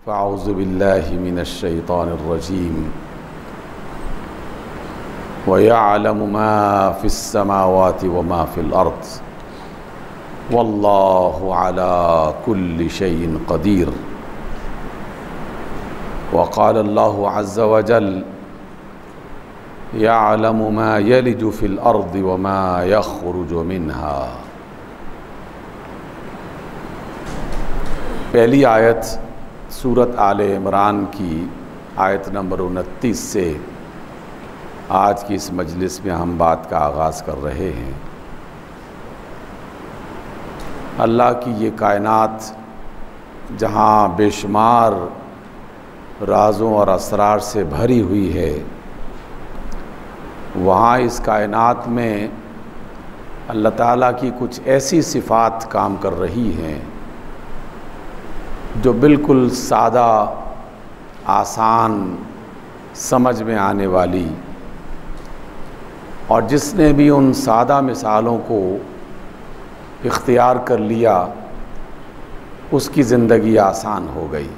فاعوذ باللہ من الشیطان الرجیم وَيَعْلَمُ مَا فِي السَّمَاوَاتِ وَمَا فِي الْأَرْضِ وَاللَّهُ عَلَى كُلِّ شَيْءٍ قَدِيرٌ وقال الله عز وجل يَعْلَمُ مَا يَلِجُ فِي الْأَرْضِ وَمَا يَخْرُجُ مِنْهَا۔ پہلی آیت سورۃ آل عمران کی آیت نمبر 29 سے آج کی اس مجلس میں ہم بات کا آغاز کر رہے ہیں۔ اللہ کی یہ کائنات جہاں بے شمار رازوں اور اسرار سے بھری ہوئی ہے، وہاں اس کائنات میں اللہ تعالیٰ کی کچھ ایسی صفات کام کر رہی ہیں جو بالکل سادہ، آسان، سمجھ میں آنے والی، اور جس نے بھی ان سادہ مثالوں کو اختیار کر لیا اس کی زندگی آسان ہو گئی،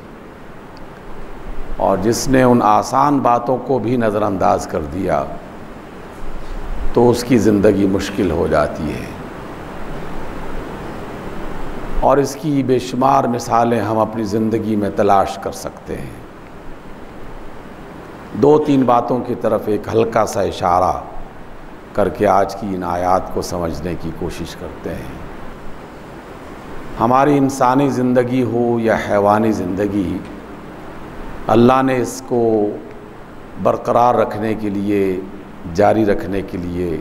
اور جس نے ان آسان باتوں کو بھی نظر انداز کر دیا تو اس کی زندگی مشکل ہو جاتی ہے۔ اور اس کی بے شمار مثالیں ہم اپنی زندگی میں تلاش کر سکتے ہیں۔ دو تین باتوں کی طرف ایک ہلکا سا اشارہ کر کے آج کی ان آیات کو سمجھنے کی کوشش کرتے ہیں۔ ہماری انسانی زندگی ہو یا حیوانی زندگی، اللہ نے اس کو برقرار رکھنے کے لیے، جاری رکھنے کے لیے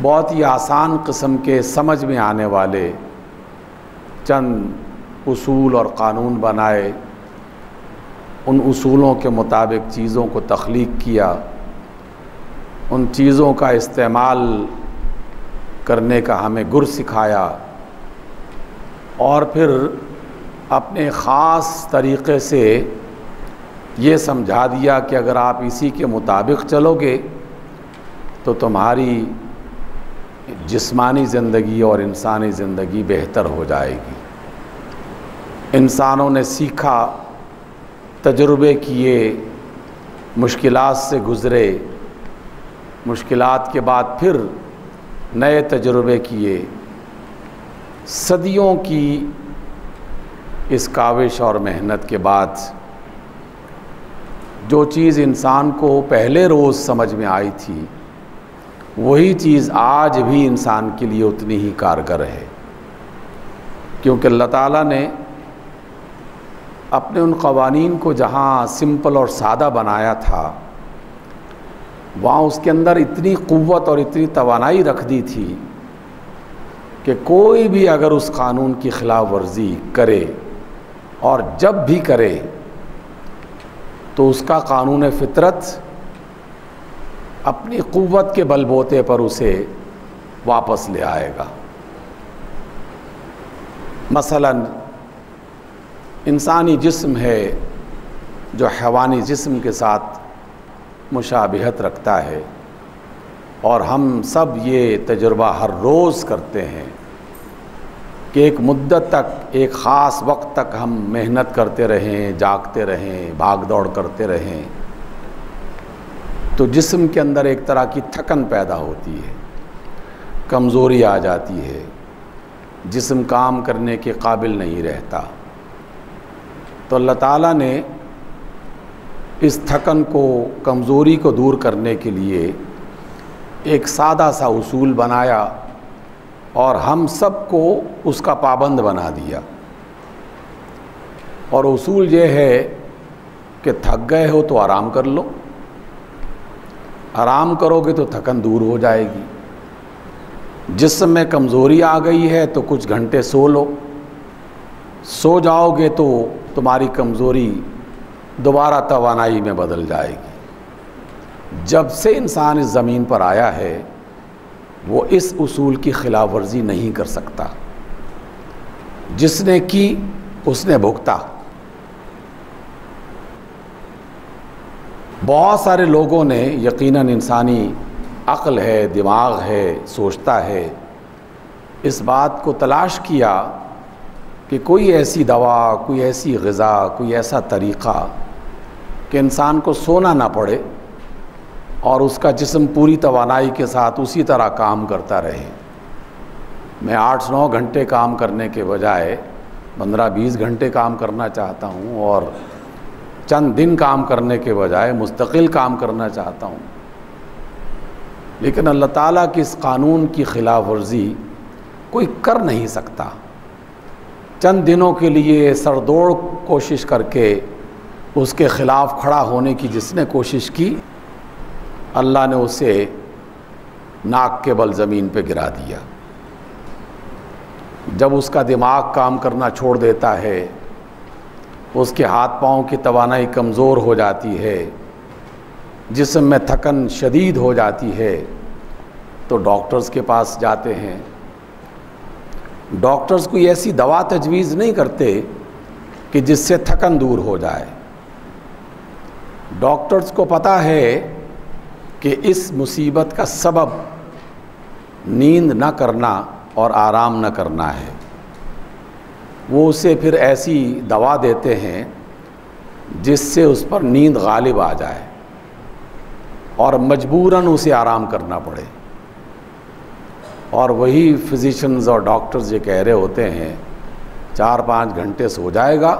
بہت ہی آسان قسم کے سمجھ میں آنے والے چند اصول اور قانون بنائے، ان اصولوں کے مطابق چیزوں کو تخلیق کیا، ان چیزوں کا استعمال کرنے کا ہمیں گر سکھایا، اور پھر اپنے خاص طریقے سے یہ سمجھا دیا کہ اگر آپ اسی کے مطابق چلو گے تو تمہاری جسمانی زندگی اور انسانی زندگی بہتر ہو جائے گی۔ انسانوں نے سیکھا، تجربے کیے، مشکلات سے گزرے، مشکلات کے بعد پھر نئے تجربے کیے، صدیوں کی اس کاوش اور محنت کے بعد جو چیز انسان کو پہلے روز سمجھ میں آئی تھی، وہی چیز آج بھی انسان کے لیے اتنی ہی کارگر ہے، کیونکہ اللہ تعالیٰ نے اپنے ان قوانین کو جہاں سمپل اور سادہ بنایا تھا، وہاں اس کے اندر اتنی قوت اور اتنی توانائی رکھ دی تھی کہ کوئی بھی اگر اس قانون کی خلاف ورزی کرے اور جب بھی کرے تو اس کا قانون فطرت اپنی قوت کے بل بوتے پر اسے واپس لے آئے گا۔ مثلا انسانی جسم ہے جو حیوانی جسم کے ساتھ مشابہت رکھتا ہے، اور ہم سب یہ تجربہ ہر روز کرتے ہیں کہ ایک مدت تک، ایک خاص وقت تک ہم محنت کرتے رہیں، جاگتے رہیں، بھاگ دوڑ کرتے رہیں، تو جسم کے اندر ایک طرح کی تھکن پیدا ہوتی ہے، کمزوری آ جاتی ہے، جسم کام کرنے کے قابل نہیں رہتا۔ تو اللہ تعالیٰ نے اس تھکن کو، کمزوری کو دور کرنے کے لیے ایک سادہ سا اصول بنایا اور ہم سب کو اس کا پابند بنا دیا، اور اصول یہ ہے کہ تھک گئے ہو تو آرام کر لو، آرام کرو گے تو تھکن دور ہو جائے گی۔ جسم میں کمزوری آ گئی ہے تو کچھ گھنٹے سو لو، سو جاؤ گے تو تمہاری کمزوری دوبارہ توانائی میں بدل جائے گی۔ جب سے انسان اس زمین پر آیا ہے وہ اس اصول کی خلاف ورزی نہیں کر سکتا، جس نے کی اس نے بھگتا۔ بہت سارے لوگوں نے، یقیناً انسانی عقل ہے، دماغ ہے، سوچتا ہے، اس بات کو تلاش کیا کہ کوئی ایسی دوا، کوئی ایسی غذا، کوئی ایسا طریقہ کہ انسان کو سونا نہ پڑے اور اس کا جسم پوری توانائی کے ساتھ اسی طرح کام کرتا رہے۔ میں 8-9 گھنٹے کام کرنے کے بجائے 15-20 گھنٹے کام کرنا چاہتا ہوں، اور چند دن کام کرنے کے بجائے مستقل کام کرنا چاہتا ہوں۔ لیکن اللہ تعالیٰ کی اس قانون کی خلاف ورزی کوئی کر نہیں سکتا۔ چند دنوں کے لیے سردوڑ کوشش کر کے اس کے خلاف کھڑا ہونے کی جس نے کوشش کی، اللہ نے اسے ناک کے بل زمین پہ گرا دیا۔ جب اس کا دماغ کام کرنا چھوڑ دیتا ہے، اس کے ہاتھ پاؤں کی توانائی کمزور ہو جاتی ہے، جسم میں تھکن شدید ہو جاتی ہے، تو ڈاکٹرز کے پاس جاتے ہیں۔ ڈاکٹرز کوئی ایسی دوا تجویز نہیں کرتے کہ جس سے تھکن دور ہو جائے۔ ڈاکٹرز کو پتہ ہے کہ اس مصیبت کا سبب نیند نہ کرنا اور آرام نہ کرنا ہے۔ وہ اسے پھر ایسی دوا دیتے ہیں جس سے اس پر نیند غالب آ جائے اور مجبوراً اسے آرام کرنا پڑے۔ اور وہی فزیشنز اور ڈاکٹرز یہ کہہ رہے ہوتے ہیں 4-5 گھنٹے سو جائے گا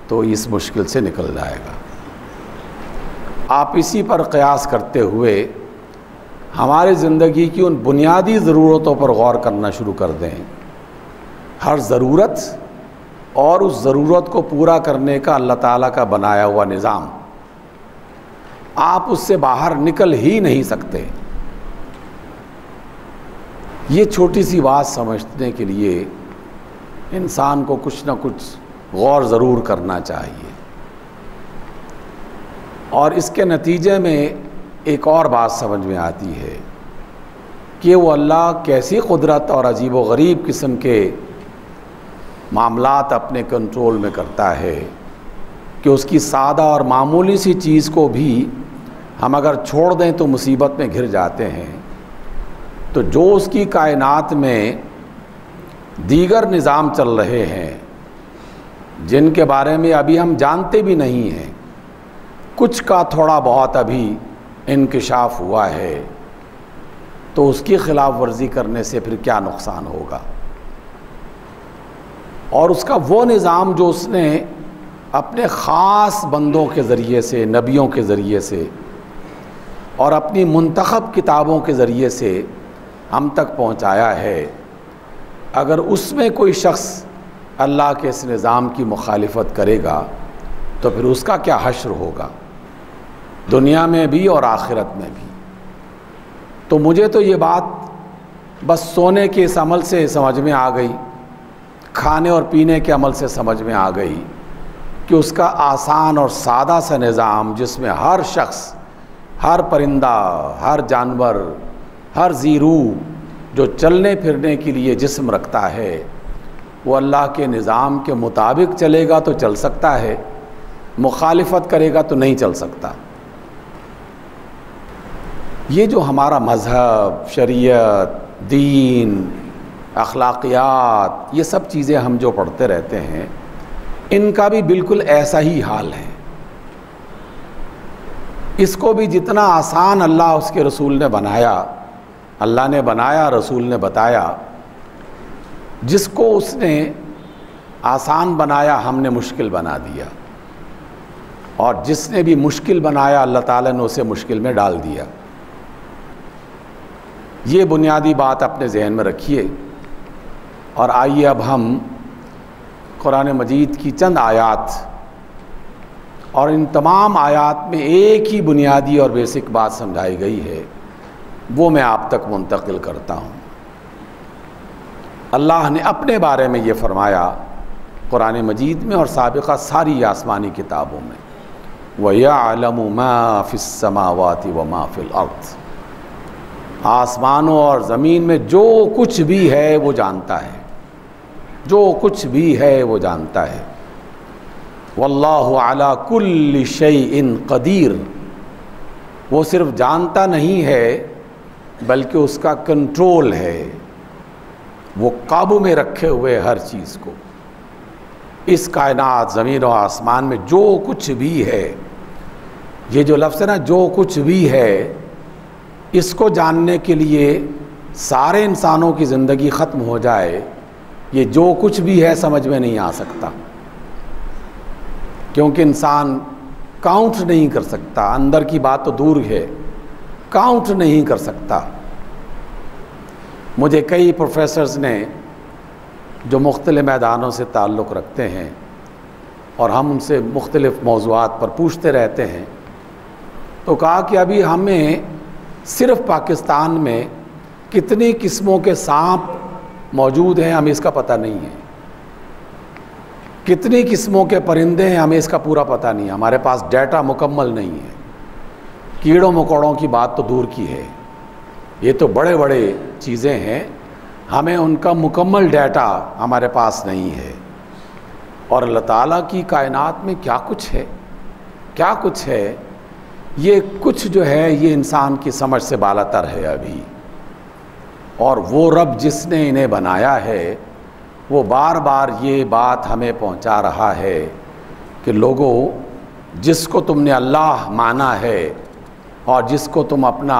تو اس مشکل سے نکل جائے گا۔ آپ اسی پر قیاس کرتے ہوئے ہماری زندگی کی ان بنیادی ضرورتوں پر غور کرنا شروع کر دیں۔ ہر ضرورت اور اس ضرورت کو پورا کرنے کا اللہ تعالیٰ کا بنایا ہوا نظام، آپ اس سے باہر نکل ہی نہیں سکتے۔ یہ چھوٹی سی بات سمجھنے کے لیے انسان کو کچھ نہ کچھ غور ضرور کرنا چاہیے۔ اور اس کے نتیجے میں ایک اور بات سمجھ میں آتی ہے کہ وہ اللہ کیسی قدرت اور عجیب و غریب قسم کے معاملات اپنے کنٹرول میں کرتا ہے کہ اس کی سادہ اور معمولی سی چیز کو بھی ہم اگر چھوڑ دیں تو مصیبت میں گھر جاتے ہیں۔ تو جو اس کی کائنات میں دیگر نظام چل رہے ہیں جن کے بارے میں ابھی ہم جانتے بھی نہیں ہیں، کچھ کا تھوڑا بہت ابھی انکشاف ہوا ہے، تو اس کی خلاف ورزی کرنے سے پھر کیا نقصان ہوگا۔ اور اس کا وہ نظام جو اس نے اپنے خاص بندوں کے ذریعے سے، نبیوں کے ذریعے سے اور اپنی منتخب کتابوں کے ذریعے سے ہم تک پہنچایا ہے، اگر اس میں کوئی شخص اللہ کے اس نظام کی مخالفت کرے گا تو پھر اس کا کیا حشر ہوگا، دنیا میں بھی اور آخرت میں بھی۔ تو مجھے تو یہ بات بس سونے کے اس عمل سے سمجھ میں آ گئی، کھانے اور پینے کے عمل سے سمجھ میں آ گئی کہ اس کا آسان اور سادہ سا نظام جس میں ہر شخص، ہر پرندہ، ہر جانور، ہر ذی روح جو چلنے پھرنے کے لیے جسم رکھتا ہے، وہ اللہ کے نظام کے مطابق چلے گا تو چل سکتا ہے، مخالفت کرے گا تو نہیں چل سکتا۔ یہ جو ہمارا مذہب، شریعت، دین، اخلاقیات، یہ سب چیزیں ہم جو پڑھتے رہتے ہیں، ان کا بھی بالکل ایسا ہی حال ہے۔ اس کو بھی جتنا آسان اللہ اس کے رسول نے بنایا، اللہ نے بنایا، رسول نے بتایا، جس کو اس نے آسان بنایا ہم نے مشکل بنا دیا، اور جس نے بھی مشکل بنایا اللہ تعالیٰ نے اسے مشکل میں ڈال دیا۔ یہ بنیادی بات اپنے ذہن میں رکھیے، اور آئیے اب ہم قرآن مجید کی چند آیات، اور ان تمام آیات میں ایک ہی بنیادی اور بیسک بات سمجھائی گئی ہے، وہ میں آپ تک منتقل کرتا ہوں۔ اللہ نے اپنے بارے میں یہ فرمایا قرآن مجید میں اور سابقہ ساری آسمانی کتابوں میں، وَيَعْلَمُ مَا فِي السَّمَاوَاتِ وَمَا فِي الْأَرْضِ، آسمانوں اور زمین میں جو کچھ بھی ہے وہ جانتا ہے، جو کچھ بھی ہے وہ جانتا ہے۔ وَاللَّهُ عَلَى كُلِّ شَيْءٍ قَدِيرٌ، وہ صرف جانتا نہیں ہے بلکہ اس کا کنٹرول ہے، وہ قابو میں رکھے ہوئے ہر چیز کو۔ اس کائنات زمین و آسمان میں جو کچھ بھی ہے، یہ جو لفظ ہے نا جو کچھ بھی ہے، اس کو جاننے کے لیے سارے انسانوں کی زندگی ختم ہو جائے، یہ جو کچھ بھی ہے سمجھ میں نہیں آ سکتا، کیونکہ انسان کاؤنٹ نہیں کر سکتا، اندر کی بات تو دور ہے، کاؤنٹ نہیں کر سکتا۔ مجھے کئی پروفیسرز نے جو مختلف میدانوں سے تعلق رکھتے ہیں اور ہم ان سے مختلف موضوعات پر پوچھتے رہتے ہیں، تو کہا کہ ابھی ہمیں صرف پاکستان میں کتنی قسموں کے سانپ موجود ہیں ہمیں اس کا پتہ نہیں ہے، کتنی قسموں کے پرندے ہیں ہمیں اس کا پورا پتہ نہیں ہے، ہمارے پاس ڈیٹا مکمل نہیں ہے۔ کیڑوں مکوڑوں کی بات تو دور کی ہے، یہ تو بڑے بڑے چیزیں ہیں، ہمیں ان کا مکمل ڈیٹا ہمارے پاس نہیں ہے۔ اور اللہ تعالیٰ کی کائنات میں کیا کچھ ہے، کیا کچھ ہے، یہ کچھ جو ہے یہ انسان کی سمجھ سے بالا تر ہے ابھی۔ اور وہ رب جس نے انہیں بنایا ہے وہ بار بار یہ بات ہمیں پہنچا رہا ہے کہ لوگوں، جس کو تم نے اللہ مانا ہے اور جس کو تم اپنا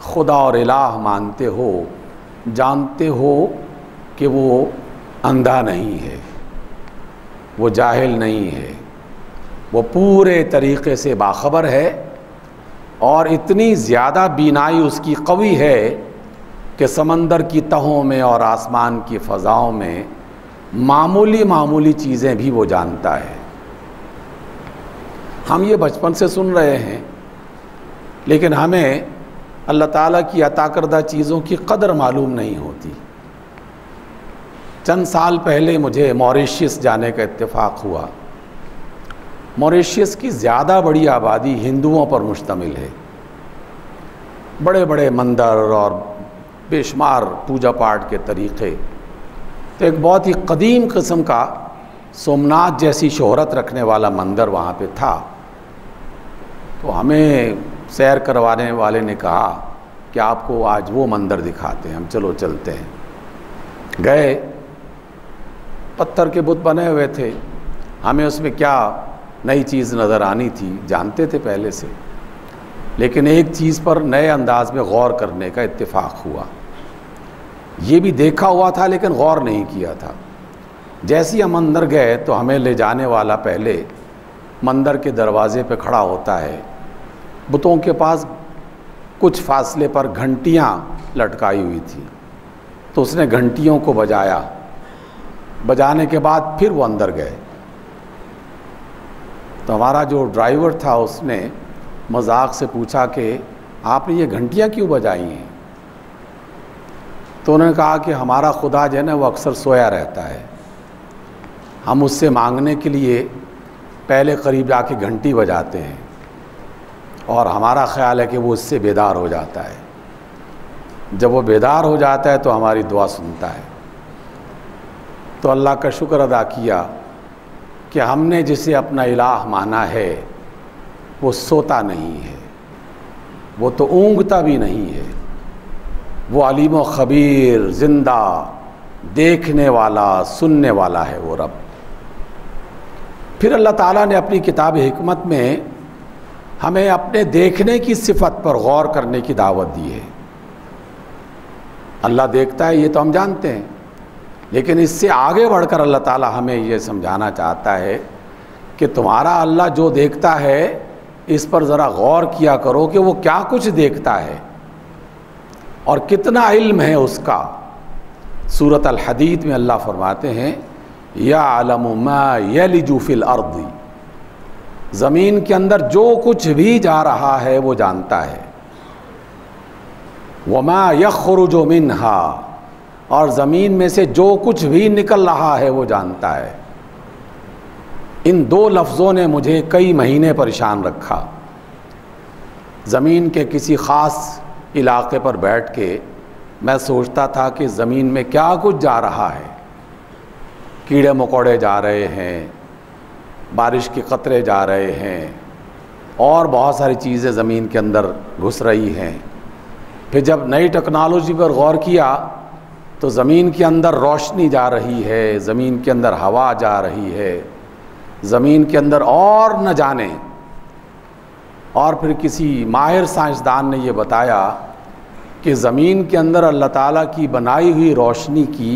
خدا اور الہ مانتے ہو، جانتے ہو کہ وہ اندھا نہیں ہے، وہ جاہل نہیں ہے، وہ پورے طریقے سے باخبر ہے، اور اتنی زیادہ بینائی اس کی قوی ہے کہ سمندر کی تہوں میں اور آسمان کی فضاؤں میں معمولی چیزیں بھی وہ جانتا ہے۔ ہم یہ بچپن سے سن رہے ہیں، لیکن ہمیں اللہ تعالیٰ کی عطا کردہ چیزوں کی قدر معلوم نہیں ہوتی۔ چند سال پہلے مجھے موریشیس جانے کا اتفاق ہوا۔ موریشیس کی زیادہ بڑی آبادی ہندوؤں پر مشتمل ہے، بڑے بڑے مندر اور بے شمار پوجا پاٹ کے طریقے، تو ایک بہت ہی قدیم قسم کا سومناتھ جیسی شہرت رکھنے والا مندر وہاں پہ تھا۔ تو ہمیں سیر کروانے والے نے کہا کہ آپ کو آج وہ مندر دکھاتے ہیں، ہم چلو چلتے ہیں۔ گئے، پتھر کے بت بنے ہوئے تھے، ہمیں اس میں کیا نئی چیز نظر آنی تھی، جانتے تھے پہلے سے، لیکن ایک چیز پر نئے انداز میں غور کرنے کا اتفاق ہوا۔ یہ بھی دیکھا ہوا تھا لیکن غور نہیں کیا تھا۔ جیسے ہی ہم اندر گئے تو ہمیں لے جانے والا پہلے مندر کے دروازے پہ کھڑا ہوتا ہے، بتوں کے پاس کچھ فاصلے پر گھنٹیاں لٹکائی ہوئی تھی، تو اس نے گھنٹیوں کو بجایا، بجانے کے بعد پھر وہ اندر گئے۔ تو ہمارا جو ڈرائیور تھا اس نے مذاق سے پوچھا کہ آپ نے یہ گھنٹیاں کیوں بجائی ہیں؟ تو انہوں نے کہا کہ ہمارا خدا جو ہے نا وہ اکثر سویا رہتا ہے، ہم اس سے مانگنے کے لیے پہلے قریب جا کے گھنٹی بجاتے ہیں، اور ہمارا خیال ہے کہ وہ اس سے بیدار ہو جاتا ہے، جب وہ بیدار ہو جاتا ہے تو ہماری دعا سنتا ہے۔ تو اللہ کا شکر ادا کیا کہ ہم نے جسے اپنا الہ مانا ہے وہ سوتا نہیں ہے، وہ تو اونگتا بھی نہیں ہے، وہ علیم و خبیر، زندہ، دیکھنے والا، سننے والا ہے وہ رب۔ پھر اللہ تعالیٰ نے اپنی کتاب حکمت میں ہمیں اپنے دیکھنے کی صفت پر غور کرنے کی دعوت دی ہے۔ اللہ دیکھتا ہے یہ تو ہم جانتے ہیں، لیکن اس سے آگے بڑھ کر اللہ تعالیٰ ہمیں یہ سمجھانا چاہتا ہے کہ تمہارا اللہ جو دیکھتا ہے اس پر ذرا غور کیا کرو کہ وہ کیا کچھ دیکھتا ہے اور کتنا علم ہے اس کا۔ سورۃ الحدید میں اللہ فرماتے ہیں یعلم ما یلج فی الارض، زمین کے اندر جو کچھ بھی جا رہا ہے وہ جانتا ہے، وما یخرج منہا، اور زمین میں سے جو کچھ بھی نکل رہا ہے وہ جانتا ہے۔ ان دو لفظوں نے مجھے کئی مہینے پریشان رکھا۔ زمین کے کسی خاص علاقے پر بیٹھ کے میں سوچتا تھا کہ زمین میں کیا کچھ جا رہا ہے، کیڑے مکوڑے جا رہے ہیں، بارش کے قطرے جا رہے ہیں، اور بہت ساری چیزیں زمین کے اندر گھس رہی ہیں۔ پھر جب نئی ٹیکنالوجی پر غور کیا تو تو زمین کے اندر روشنی جا رہی ہے، زمین کے اندر ہوا جا رہی ہے، زمین کے اندر اور نہ جانے۔ اور پھر کسی ماہر سائنسدان نے یہ بتایا کہ زمین کے اندر اللہ تعالیٰ کی بنائی ہوئی روشنی کی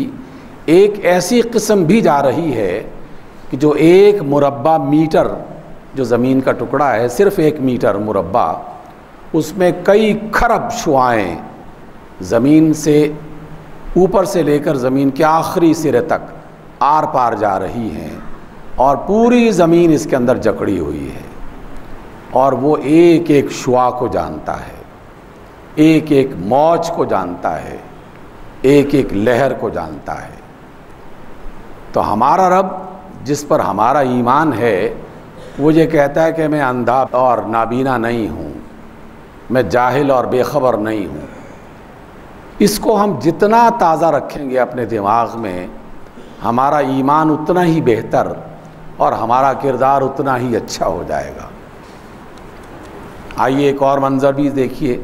ایک ایسی قسم بھی جا رہی ہے کہ جو 1 مربع میٹر جو زمین کا ٹکڑا ہے، صرف 1 میٹر مربع، اس میں کئی کھرب شعاعیں زمین سے اوپر سے لے کر زمین کے آخری سرے تک آر پار جا رہی ہیں، اور پوری زمین اس کے اندر جکڑی ہوئی ہے، اور وہ ایک ایک شعاع کو جانتا ہے، ایک ایک موج کو جانتا ہے، ایک ایک لہر کو جانتا ہے۔ تو ہمارا رب جس پر ہمارا ایمان ہے وہ یہ کہتا ہے کہ میں اندھا اور نابینا نہیں ہوں، میں جاہل اور بے خبر نہیں ہوں۔ اس کو ہم جتنا تازہ رکھیں گے اپنے دماغ میں، ہمارا ایمان اتنا ہی بہتر اور ہمارا کردار اتنا ہی اچھا ہو جائے گا۔ آئیے ایک اور منظر بھی دیکھیے،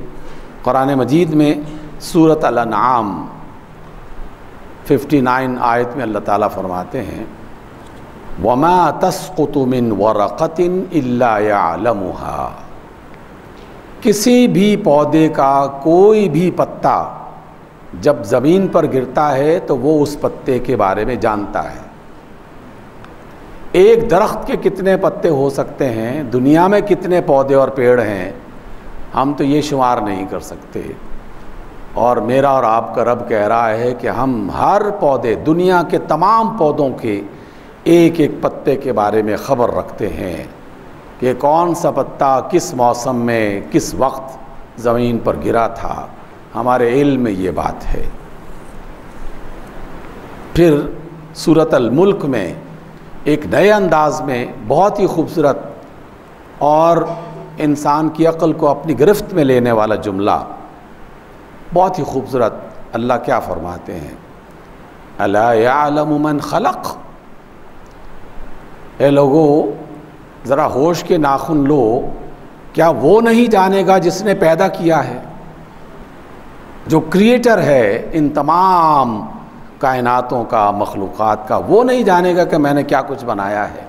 قرآن مجید میں سورۃ الانعام 59 آیت میں اللہ تعالیٰ فرماتے ہیں وَمَا تَسْقُطُ مِنْ وَرَقَةٍ إِلَّا يَعْلَمُهَا، کسی بھی پودے کا کوئی بھی پتا جب زمین پر گرتا ہے تو وہ اس پتے کے بارے میں جانتا ہے۔ ایک درخت کے کتنے پتے ہو سکتے ہیں، دنیا میں کتنے پودے اور پیڑ ہیں، ہم تو یہ شمار نہیں کر سکتے۔ اور میرا اور آپ کا رب کہہ رہا ہے کہ ہم ہر پودے، دنیا کے تمام پودوں کے ایک ایک پتے کے بارے میں خبر رکھتے ہیں کہ کون سا پتا کس موسم میں کس وقت زمین پر گرا تھا، ہمارے علم میں یہ بات ہے۔ پھر سورۃ الملک میں ایک نئے انداز میں بہت ہی خوبصورت اور انسان کی عقل کو اپنی گرفت میں لینے والا جملہ، بہت ہی خوبصورت، اللہ کیا فرماتے ہیں الا یعلم من خلق، اے لوگو ذرا ہوش کے ناخن لو، کیا وہ نہیں جانے گا جس نے پیدا کیا ہے، جو کریٹر ہے ان تمام کائناتوں کا، مخلوقات کا، وہ نہیں جانے گا کہ میں نے کیا کچھ بنایا ہے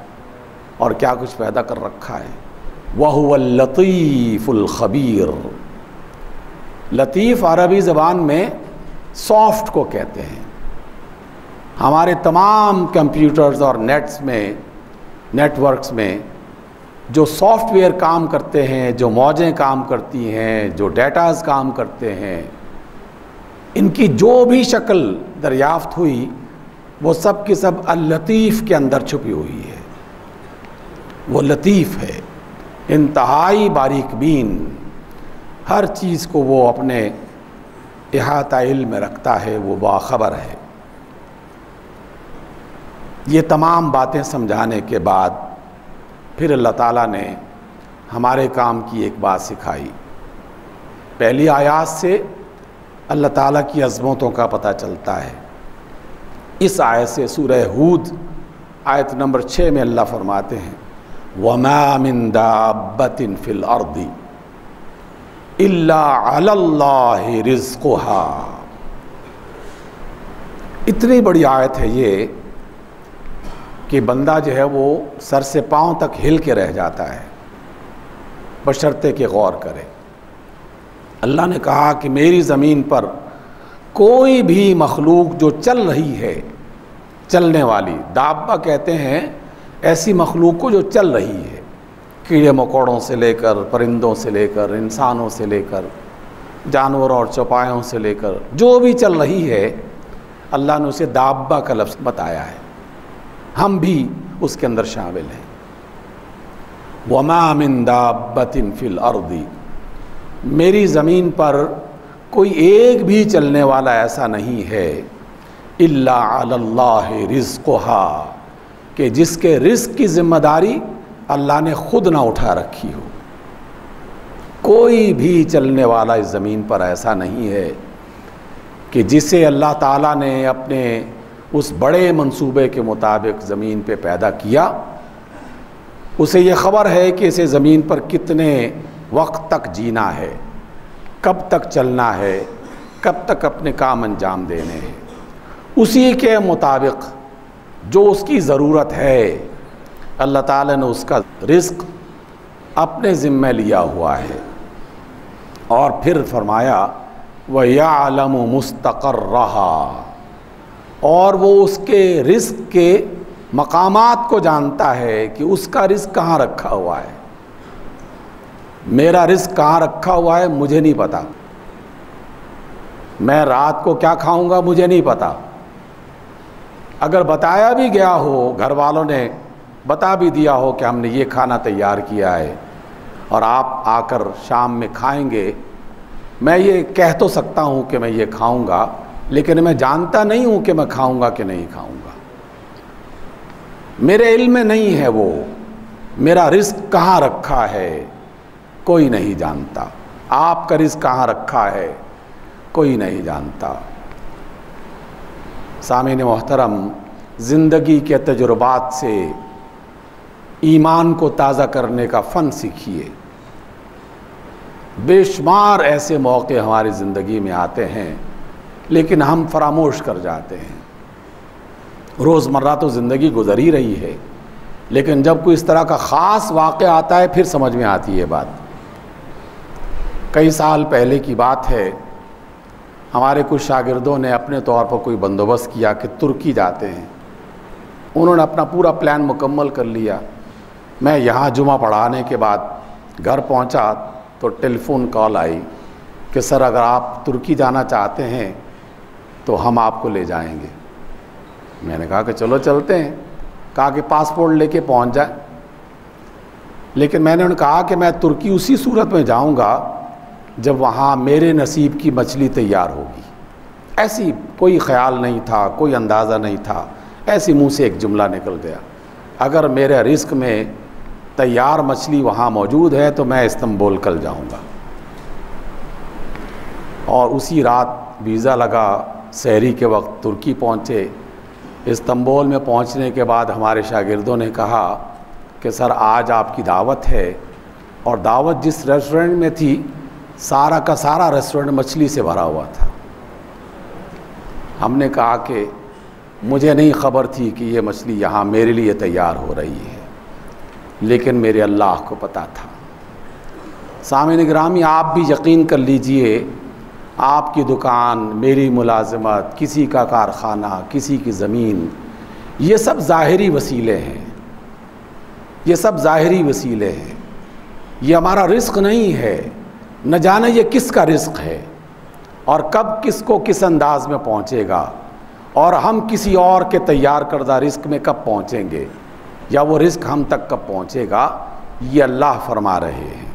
اور کیا کچھ پیدا کر رکھا ہے۔ وَهُوَ اللَّطِيفُ الْخَبِيرُ، لطیف عربی زبان میں سافٹ کو کہتے ہیں۔ ہمارے تمام کمپیوٹرز اور نیٹ ورکس میں جو سافٹ ویئر کام کرتے ہیں، جو موجیں کام کرتی ہیں، جو ڈیٹاز کام کرتے ہیں، ان کی جو بھی شکل دریافت ہوئی وہ سب کی سب اللطیف کے اندر چھپی ہوئی ہے۔ وہ لطیف ہے، انتہائی باریک بین، ہر چیز کو وہ اپنے احاطہ علم میں رکھتا ہے، وہ باخبر ہے۔ یہ تمام باتیں سمجھانے کے بعد پھر اللہ تعالیٰ نے ہمارے کام کی ایک بات سکھائی۔ پہلی آیات سے اللہ تعالیٰ کی عظمتوں کا پتہ چلتا ہے۔ اس آیت سے سورہ ہود آیت نمبر 6 میں اللہ فرماتے ہیں وَمَا مِن دَابَّةٍ فِي الْأَرْضِ إِلَّا عَلَى اللَّهِ رِزْقُهَا۔ اتنی بڑی آیت ہے یہ کہ بندہ جو ہے وہ سر سے پاؤں تک ہل کے رہ جاتا ہے، بشرطے کہ غور کرے۔ اللہ نے کہا کہ میری زمین پر کوئی بھی مخلوق جو چل رہی ہے، چلنے والی، دابہ کہتے ہیں ایسی مخلوق کو جو چل رہی ہے، کیڑے مکوڑوں سے لے کر، پرندوں سے لے کر، انسانوں سے لے کر، جانوروں اور چوپایوں سے لے کر، جو بھی چل رہی ہے اللہ نے اسے دابہ کا لفظ بتایا ہے، ہم بھی اس کے اندر شامل ہیں۔ وَمَا مِن دَابَّةٍ فِي الْأَرْضِ، میری زمین پر کوئی ایک بھی چلنے والا ایسا نہیں ہے إِلَّا عَلَى اللَّهِ رِزْقُهَا، کہ جس کے رزق کی ذمہ داری اللہ نے خود نہ اٹھا رکھی ہو۔ کوئی بھی چلنے والا اس زمین پر ایسا نہیں ہے کہ جسے اللہ تعالیٰ نے اپنے اس بڑے منصوبے کے مطابق زمین پہ پیدا کیا، اسے یہ خبر ہے کہ اسے زمین پر کتنے وقت تک جینا ہے، کب تک چلنا ہے، کب تک اپنے کام انجام دینے ہیں۔ اسی کے مطابق جو اس کی ضرورت ہے اللہ تعالیٰ نے اس کا رزق اپنے ذمہ لیا ہوا ہے۔ اور پھر فرمایا وَيَعْلَمُ مُسْتَقَرَّهَا، اور وہ اس کے رزق کے مقامات کو جانتا ہے کہ اس کا رزق کہاں رکھا ہوا ہے۔ میرا رزق کہاں رکھا ہوا ہے مجھے نہیں پتا، میں رات کو کیا کھاؤں گا مجھے نہیں پتا۔ اگر بتایا بھی گیا ہو، گھر والوں نے بتا بھی دیا ہو کہ ہم نے یہ کھانا تیار کیا ہے اور آپ آ کر شام میں کھائیں گے، میں یہ کہہ تو سکتا ہوں کہ میں یہ کھاؤں گا، لیکن میں جانتا نہیں ہوں کہ میں کھاؤں گا کہ نہیں کھاؤں گا۔ میرے علم میں نہیں ہے وہ میرا رزق کہاں رکھا ہے، کوئی نہیں جانتا۔ آپ کا رزق کہاں رکھا ہے کوئی نہیں جانتا۔ سامعین محترم، زندگی کے تجربات سے ایمان کو تازہ کرنے کا فن سیکھیے۔ بے شمار ایسے موقع ہماری زندگی میں آتے ہیں لیکن ہم فراموش کر جاتے ہیں۔ روزمرہ تو زندگی گزر ہی رہی ہے، لیکن جب کوئی اس طرح کا خاص واقعہ آتا ہے پھر سمجھ میں آتی ہے بات۔ کئی سال پہلے کی بات ہے، ہمارے کچھ شاگردوں نے اپنے طور پر کوئی بندوبست کیا کہ ترکی جاتے ہیں۔ انہوں نے اپنا پورا پلان مکمل کر لیا۔ میں یہاں جمعہ پڑھانے کے بعد گھر پہنچا تو ٹیلی فون کال آئی کہ سر اگر آپ ترکی جانا چاہتے ہیں تو ہم آپ کو لے جائیں گے۔ میں نے کہا کہ چلو چلتے ہیں، کہا کہ پاسپورٹ لے کے پہنچ جائیں۔ لیکن میں نے انہیں کہا کہ میں ترکی اسی صورت میں جاؤں گا جب وہاں میرے نصیب کی مچھلی تیار ہوگی۔ ایسی کوئی خیال نہیں تھا، کوئی اندازہ نہیں تھا، ایسی منہ سے ایک جملہ نکل گیا، اگر میرے رزق میں تیار مچھلی وہاں موجود ہے تو میں استنبول کل جاؤں گا۔ اور اسی رات ویزا لگا، سحری کے وقت ترکی پہنچے۔ استنبول میں پہنچنے کے بعد ہمارے شاگردوں نے کہا کہ سر آج آپ کی دعوت ہے، اور دعوت جس ریسٹورنٹ میں تھی سارا کا سارا ریسٹورنٹ مچھلی سے بھرا ہوا تھا۔ ہم نے کہا کہ مجھے نہیں خبر تھی کہ یہ مچھلی یہاں میرے لیے تیار ہو رہی ہے، لیکن میرے اللہ کو پتہ تھا۔ سامعین گرامی، آپ بھی یقین کر لیجئے، آپ کی دکان، میری ملازمت، کسی کا کارخانہ، کسی کی زمین، یہ سب ظاہری وسیلے ہیں، یہ سب ظاہری وسیلے ہیں، یہ ہمارا رزق نہیں ہے۔ نہ جانے یہ کس کا رزق ہے اور کب کس کو کس انداز میں پہنچے گا، اور ہم کسی اور کے تیار کردہ رزق میں کب پہنچیں گے، یا وہ رزق ہم تک کب پہنچے گا، یہ اللہ فرما رہے ہیں۔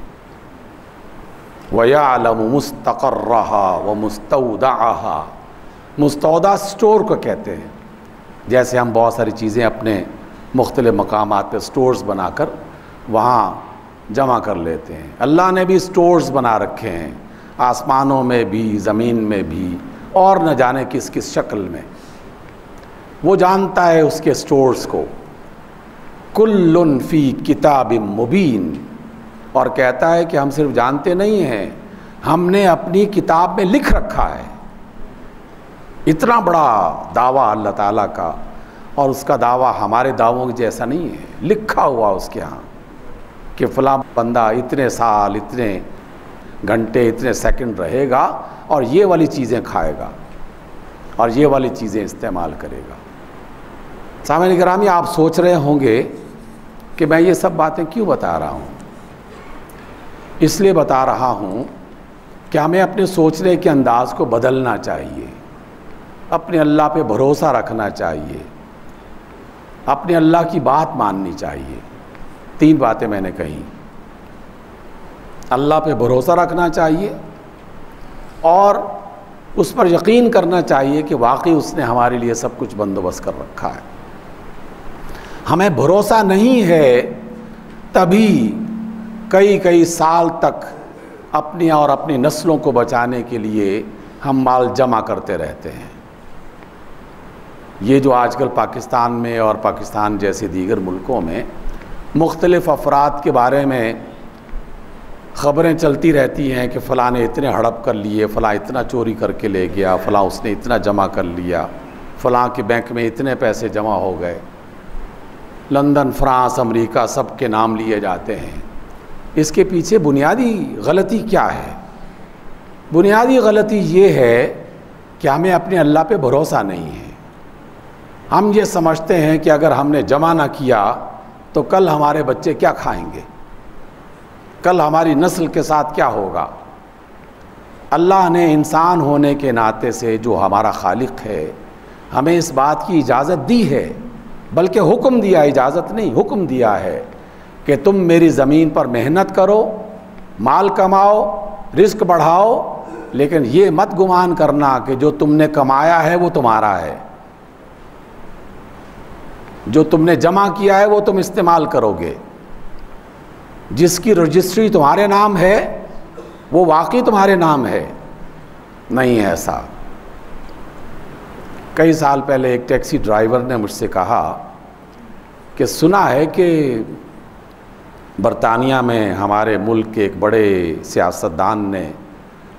وَيَعْلَمُ مُسْتَقَرَّهَا وَمُسْتَوْدَعَهَا، مستودع سٹور کو کہتے ہیں۔ جیسے ہم بہت ساری چیزیں اپنے مختلف مقامات پہ سٹورز بنا کر وہاں جمع کر لیتے ہیں، اللہ نے بھی سٹورز بنا رکھے ہیں، آسمانوں میں بھی، زمین میں بھی، اور نہ جانے کس کس شکل میں۔ وہ جانتا ہے اس کے سٹورز کو۔ کُلٌّ فی کتاب مبین، اور کہتا ہے کہ ہم صرف جانتے نہیں ہیں، ہم نے اپنی کتاب میں لکھ رکھا ہے۔ اتنا بڑا دعویٰ اللہ تعالیٰ کا، اور اس کا دعویٰ ہمارے دعووں جیسا نہیں ہے، لکھا ہوا اس کے ہاں کہ فلاں بندہ اتنے سال، اتنے گھنٹے، اتنے سیکنڈ رہے گا اور یہ والی چیزیں کھائے گا اور یہ والی چیزیں استعمال کرے گا۔ سامعین گرامی، آپ سوچ رہے ہوں گے کہ میں یہ سب باتیں کیوں بتا رہا ہوں؟ اس لیے بتا رہا ہوں کہ ہمیں اپنے سوچنے کے انداز کو بدلنا چاہیے، اپنے اللہ پہ بھروسہ رکھنا چاہیے، اپنے اللہ کی بات ماننی چاہیے۔ 3 باتیں میں نے کہی، اللہ پہ بھروسہ رکھنا چاہیے، اور اس پر یقین کرنا چاہیے کہ واقعی اس نے ہمارے لیے سب کچھ بندوبست کر رکھا ہے۔ ہمیں بھروسہ نہیں ہے تبھی کئی سال تک اپنی اور اپنی نسلوں کو بچانے کے لیے ہم مال جمع کرتے رہتے ہیں۔ یہ جو آج کل پاکستان میں اور پاکستان جیسے دیگر ملکوں میں مختلف افراد کے بارے میں خبریں چلتی رہتی ہیں کہ فلاں نے اتنے ہڑپ کر لیے، فلاں اتنا چوری کر کے لے گیا، فلاں اس نے اتنا جمع کر لیا، فلاں کے بینک میں اتنے پیسے جمع ہو گئے، لندن، فرانس، امریکہ سب کے نام لیے جاتے ہیں۔ اس کے پیچھے بنیادی غلطی کیا ہے؟ بنیادی غلطی یہ ہے کہ ہمیں اپنے اللہ پہ بھروسہ نہیں ہے۔ ہم یہ سمجھتے ہیں کہ اگر ہم نے جمع نہ کیا تو کل ہمارے بچے کیا کھائیں گے، کل ہماری نسل کے ساتھ کیا ہوگا۔ اللہ نے انسان ہونے کے ناطے سے جو ہمارا خالق ہے ہمیں اس بات کی اجازت دی ہے، بلکہ حکم دیا، اجازت نہیں حکم دیا ہے کہ تم میری زمین پر محنت کرو، مال کماؤ، رزق بڑھاؤ، لیکن یہ مت گمان کرنا کہ جو تم نے کمایا ہے وہ تمہارا ہے، جو تم نے جمع کیا ہے وہ تم استعمال کرو گے، جس کی رجسٹری تمہارے نام ہے وہ واقعی تمہارے نام ہے، نہیں ہے ایسا۔ کئی سال پہلے ایک ٹیکسی ڈرائیور نے مجھ سے کہا کہ سنا ہے کہ برطانیہ میں ہمارے ملک کے ایک بڑے سیاستدان نے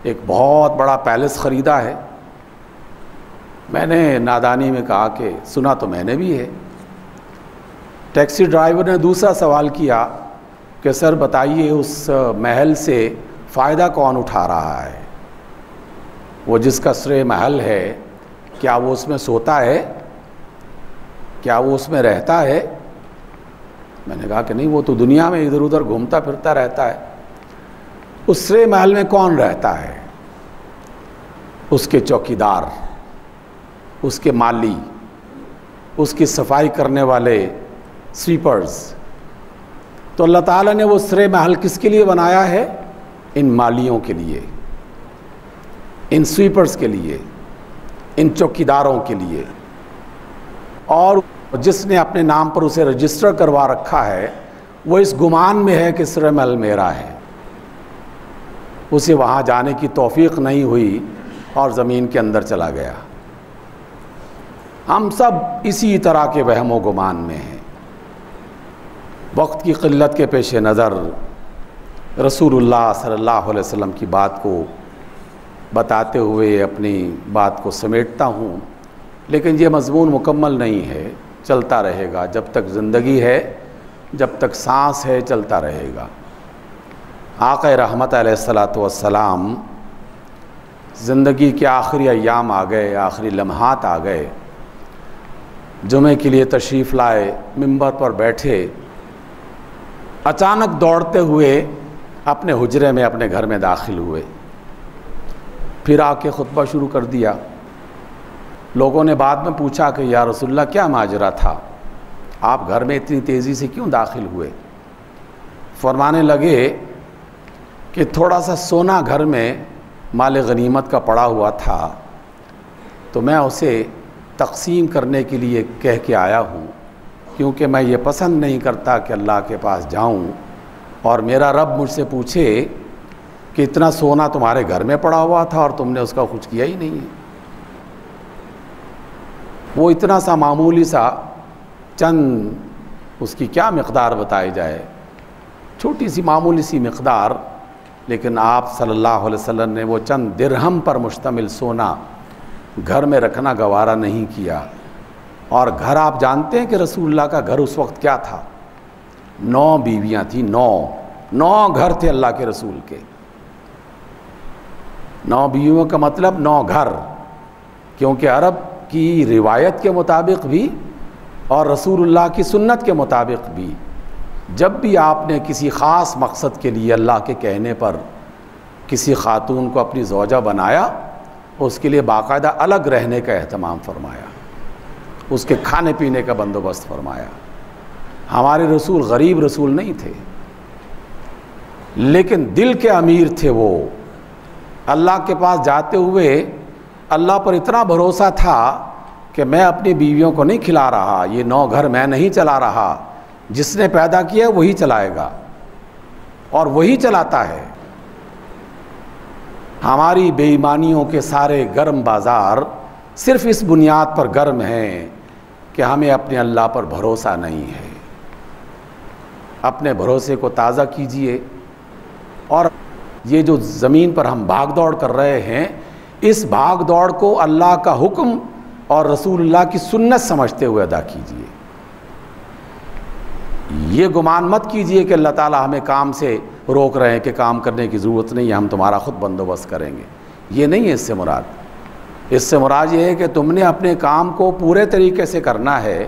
ایک بہت بڑا پیلس خریدا ہے۔ میں نے نادانی میں کہا کہ سنا تو میں نے بھی ہے۔ ٹیکسی ڈرائیور نے دوسرا سوال کیا کہ سر بتائیے اس محل سے فائدہ کون اٹھا رہا ہے؟ وہ جس کا سرے محل ہے کیا وہ اس میں سوتا ہے؟ کیا وہ اس میں رہتا ہے؟ میں نے کہا کہ نہیں، وہ تو دنیا میں ادھر ادھر گھومتا پھرتا رہتا ہے۔ اس سرے محل میں کون رہتا ہے؟ اس کے چوکیدار، اس کے مالی، اس کی صفائی کرنے والے سویپرز۔ تو اللہ تعالیٰ نے وہ سرے محل کس کے لیے بنایا ہے؟ ان مالیوں کے لیے، ان سویپرز کے لیے، ان چوکیداروں کے لیے۔ اور جس نے اپنے نام پر اسے رجسٹر کروا رکھا ہے وہ اس گمان میں ہے کہ سرے محل میرا ہے، اسے وہاں جانے کی توفیق نہیں ہوئی اور زمین کے اندر چلا گیا۔ ہم سب اسی طرح کے وہم و گمان میں ہیں۔ وقت کی قلت کے پیش نظر رسول اللہ صلی اللہ علیہ وسلم کی بات کو بتاتے ہوئے اپنی بات کو سمیٹتا ہوں، لیکن یہ مضمون مکمل نہیں ہے، چلتا رہے گا۔ جب تک زندگی ہے، جب تک سانس ہے، چلتا رہے گا۔ آقا رحمت علیہ الصلاۃ والسلام زندگی کے آخری ایام آ گئے، آخری لمحات آ گئے، جمعے کے لیے تشریف لائے، منبر پر بیٹھے، اچانک دوڑتے ہوئے اپنے حجرے میں، اپنے گھر میں داخل ہوئے، پھر آ کے خطبہ شروع کر دیا۔ لوگوں نے بعد میں پوچھا کہ یا رسول اللہ کیا ماجرا تھا، آپ گھر میں اتنی تیزی سے کیوں داخل ہوئے؟ فرمانے لگے کہ تھوڑا سا سونا گھر میں مال غنیمت کا پڑا ہوا تھا، تو میں اسے تقسیم کرنے کے لیے کہہ کے آیا ہوں، کیونکہ میں یہ پسند نہیں کرتا کہ اللہ کے پاس جاؤں اور میرا رب مجھ سے پوچھے کہ اتنا سونا تمہارے گھر میں پڑا ہوا تھا اور تم نے اس کا کچھ کیا ہی نہیں ہے۔ وہ اتنا سا معمولی سا چند، اس کی کیا مقدار بتائی جائے، چھوٹی سی معمولی سی مقدار، لیکن آپ صلی اللہ علیہ وسلم نے وہ چند درہم پر مشتمل سونا گھر میں رکھنا گوارا نہیں کیا۔ اور گھر آپ جانتے ہیں کہ رسول اللہ کا گھر اس وقت کیا تھا؟ 9 بیویاں تھیں، 9 گھر تھے اللہ کے رسول کے۔ 9 بیویوں کا مطلب 9 گھر، کیونکہ عرب کی روایت کے مطابق بھی اور رسول اللہ کی سنت کے مطابق بھی جب بھی آپ نے کسی خاص مقصد کے لیے اللہ کے کہنے پر کسی خاتون کو اپنی زوجہ بنایا، اس کے لیے باقاعدہ الگ رہنے کا اہتمام فرمایا، اس کے کھانے پینے کا بندوبست فرمایا۔ ہمارے رسول غریب رسول نہیں تھے، لیکن دل کے امیر تھے۔ وہ اللہ کے پاس جاتے ہوئے اللہ پر اتنا بھروسہ تھا کہ میں اپنی بیویوں کو نہیں کھلا رہا، یہ 9 گھر میں نہیں چلا رہا، جس نے پیدا کیا وہی چلائے گا اور وہی چلاتا ہے۔ ہماری بے ایمانیوں کے سارے گرم بازار صرف اس بنیاد پر گرم ہیں کہ ہمیں اپنے اللہ پر بھروسہ نہیں ہے۔ اپنے بھروسے کو تازہ کیجئے، اور یہ جو زمین پر ہم بھاگ دوڑ کر رہے ہیں، اس بھاگ دوڑ کو اللہ کا حکم اور رسول اللہ کی سنت سمجھتے ہوئے ادا کیجئے۔ یہ گمان مت کیجئے کہ اللہ تعالیٰ ہمیں کام سے روک رہے ہیں کہ کام کرنے کی ضرورت نہیں ہے، ہم تمہارا خود بندوبست کریں گے۔ یہ نہیں ہے اس سے مراد۔ اس سے مراد یہ ہے کہ تم نے اپنے کام کو پورے طریقے سے کرنا ہے،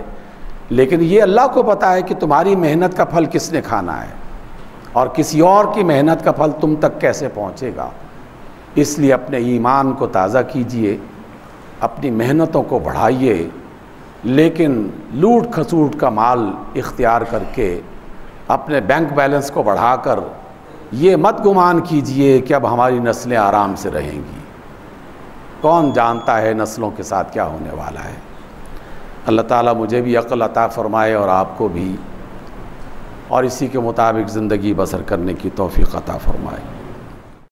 لیکن یہ اللہ کو پتہ ہے کہ تمہاری محنت کا پھل کس نے کھانا ہے اور کسی اور کی محنت کا پھل تم تک کیسے پہنچے گا۔ اس لیے اپنے ایمان کو تازہ کیجئے، اپنی محنتوں کو بڑھائیے، لیکن لوٹ کھسوٹ کا مال اختیار کر کے اپنے بینک بیلنس کو بڑھا کر یہ مت گمان کیجئے کہ اب ہماری نسلیں آرام سے رہیں گی۔ کون جانتا ہے نسلوں کے ساتھ کیا ہونے والا ہے۔ اللہ تعالیٰ مجھے بھی عقل عطا فرمائے اور آپ کو بھی، اور اسی کے مطابق زندگی بسر کرنے کی توفیق عطا فرمائے۔